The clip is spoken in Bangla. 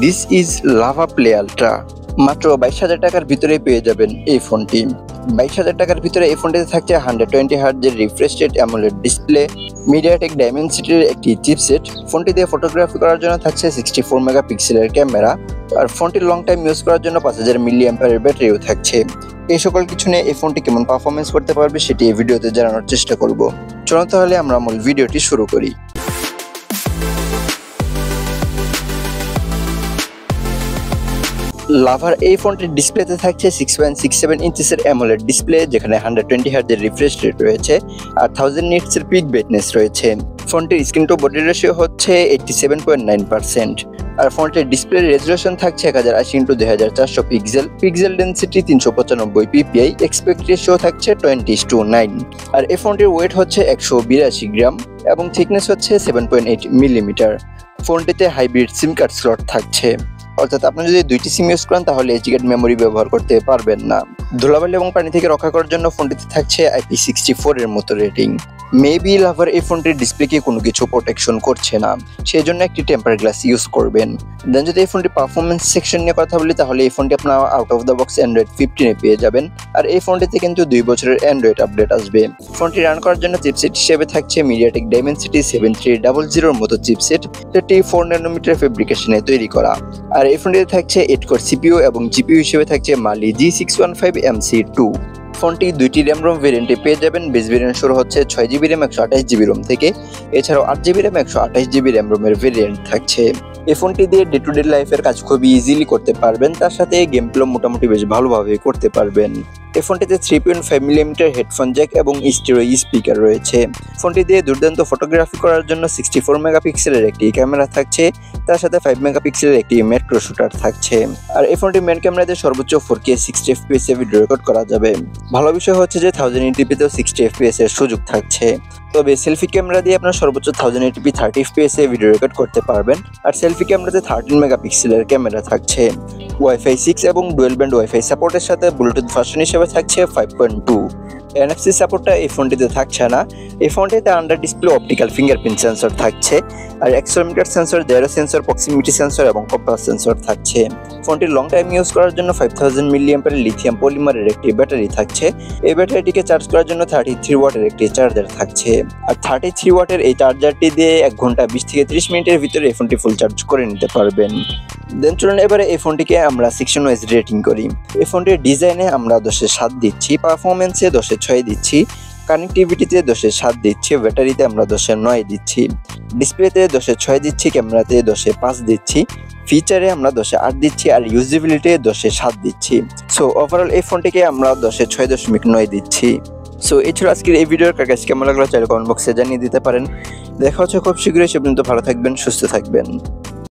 This is lava play ultra. মাত্র 22,000 টাকার ভিতরে পেয়ে যাবেন এই ফোনটি। 22,000 টাকার ভিতরে এই ফোনটিতে থাকছে 120 হার্টজের refresh rate AMOLED display, MediaTek ডাইমেনসিটির একটি চিপসেট। ফোনটি দিয়ে ফটোগ্রাফি করার জন্য থাকছে 64 মেগাপিক্সেলের ক্যামেরা, আর ফোনটি লং টাইম ইউজ করার জন্য 5000 মিলিঅ্যাম্পিয়ারের ব্যাটারিও থাকছে। এই সকল কিছু নিয়ে এই ফোনটি কেমন পারফরমেন্স করতে পারবে সেটি এই ভিডিওতে জানানোর চেষ্টা করব। চলুন তাহলে আমরা মূল ভিডিওটি শুরু করি। লাভার এই ফোনটির ডিসপ্লেতে থাকছে 6.67 ইঞ্চিসের অ্যামোলেড ডিসপ্লে, যেখানে 120 হার্টজের রিফ্রেশ রেট রয়েছে আর 1000 নিটসের পিক ব্রাইটনেস রয়েছে। ফোনটির স্ক্রিন টু বডি রেশিও হচ্ছে 87.9%, আর ফোনটির ডিসপ্লে রেজুলেশন থাকছে 1080x2400 pixel, pixel density 395 PPI, expect ratio থাকছে 20:9, আর এই ফোনটির ওয়েট হচ্ছে 182 গ্রাম এবং থিকনেস হচ্ছে 7.8 মিলিমিটার। ফোনটিতে হাইব্রিড সিম কার্ড স্লট থাকছে, অর্থাৎ আপনি যদি দুইটি সিম ইউজ করেন তাহলে এইচডি মেমোরি ব্যবহার করতে পারবেন না। ধুলাবালি এবং পানি থেকে রক্ষা করার জন্য ফোনটিতে থাকছে IP64 এর মতো রেটিং। মেবি লাভার এই ফোনটির ডিসপ্লেকে কোনো কিছু প্রোটেকশন করছে না, সেই জন্য একটি টেম্পার গ্লাস ইউজ করবেন। দেন যদি এই ফোনটি পারফরমেন্স সেকশন নিয়ে কথা বলি তাহলে এই ফোনটি আপনারা out of the box Android 15 পেয়ে যাবেন, আর এই ফোনটিতে কিন্তু 2 বছরের অ্যান্ড্রয়েড আপডেট আসবে। ফোনটি রান করার জন্য চিপসেট হিসেবে থাকছে মিডিয়াটেক ডাইমেনসিটি 7300 মতো চিপসেট, যেটি 4 ন্যানোমিটার ফেব্রিকেশনে তৈরি করা, আর এই ফোনটিতে থাকছে 8 কোর সিপিইউ এবং জিপিইউ হিসেবে থাকছে মালি G615MC2। ফোনটি 2টি র্যাম রোম ভেরিয়েন্টে পেয়ে যাবেন। বেস ভেরিয়েন্ট শুরু হচ্ছে 6GB র্যাম 128GB রোম থেকে, এছাড়াও 8GB র্যাম 128GB র্যাম রোমের ভেরিয়েন্ট থাকছে। এই ফোনটি দিয়ে ডে টু ডে লাইফের কাজ খুবই ইজিলি করতে পারবেন, তার সাথে গেম প্লে মোটামুটি বেশ ভালোভাবে করতে পারবেন। এই ফোনটিতে 3.5mm হেডফোন জ্যাক এবং স্টেরিও স্পিকার রয়েছে। ফোনটি দিয়ে দুর্দান্ত ফটোগ্রাফি করার জন্য 64 মেগাপিক্সেলের একটি ক্যামেরা থাকছে, তার সাথে 5 মেগাপিক্সেলের একটি ম্যাক্রো শুটার থাকছে, আর এই ফোনটি মেন ক্যামেরা দিয়ে সর্বোচ্চ 4K 60 FPS এ ভিডিও রেকর্ড করা যাবে। ভালো বিষয় হচ্ছে যে 1080pতেও 60 FPS এর সুযোগ থাকছে, তবে সেলফি ক্যামেরা দিয়ে আপনার সর্বোচ্চ 1080p 30 FPS এ ভিডিও রেকর্ড করতে পারবেন, আর সেলফি ক্যামেরাতে 13 মেগাপিক্সেলের ক্যামেরা থাকছে। ওয়াইফাই 6 এবং ডুয়েল ব্যান্ড ওয়াইফাই সাপোর্টের সাথে ব্লুটুথ ভার্সন হিসেবে থাকছে 5.2। NFC সাপোর্টটা এই ফোনটিতে থাকছে না। এই ফোনটিতে under display optical fingerprint sensor থাকছে, আর accelerometer sensor, gyro sensor, proximity sensor এবং কম্পাস সেন্সর থাকছে। ফোনটির লং টাইম ইউজ করার জন্য 5000 মিলিঅ্যাম্পিয়ারের লিথিয়াম পলিমারের একটি ব্যাটারি থাকছে। এই ব্যাটারিটিকে চার্জ করার জন্য 33 ওয়াটের একটি চার্জার থাকছে, আর 33 ওয়াটের এই চার্জারটি দিয়ে 1 ঘন্টা 20 থেকে 30 মিনিটের ভিতরে এই ফোনটি ফুল চার্জ করে নিতে পারবেন। দেন চলুন এবারে এই ফোনটিকে আমরা সেকশন ওয়াইজ রেটিং করি। এই ফোনটির ডিজাইনে আমরা 10/7 দিচ্ছি, পারফরমেন্সে 10/6 দিচ্ছি, কানেক্টিভিটিতে 10/7 দিচ্ছি, ব্যাটারিতে আমরা 10/9 দিচ্ছি, ডিসপ্লেতে 10/6 দিচ্ছি, ক্যামেরাতে 10/5 দিচ্ছি, ফিচারে আমরা 10/8 দিচ্ছি, আর ইউজেবিলিটি 10/7 দিচ্ছি। সো ওভারঅল এই ফোনটিকে আমরা 10/6.9 দিচ্ছি। সো এই ছিল আজকের এই ভিডিওর কাছে কেমন লাগলো চাইলে কমেন্ট বক্সে জানিয়ে দিতে পারেন। দেখা হচ্ছে খুব শীঘ্রই, সে পর্যন্ত ভালো থাকবেন, সুস্থ থাকবেন।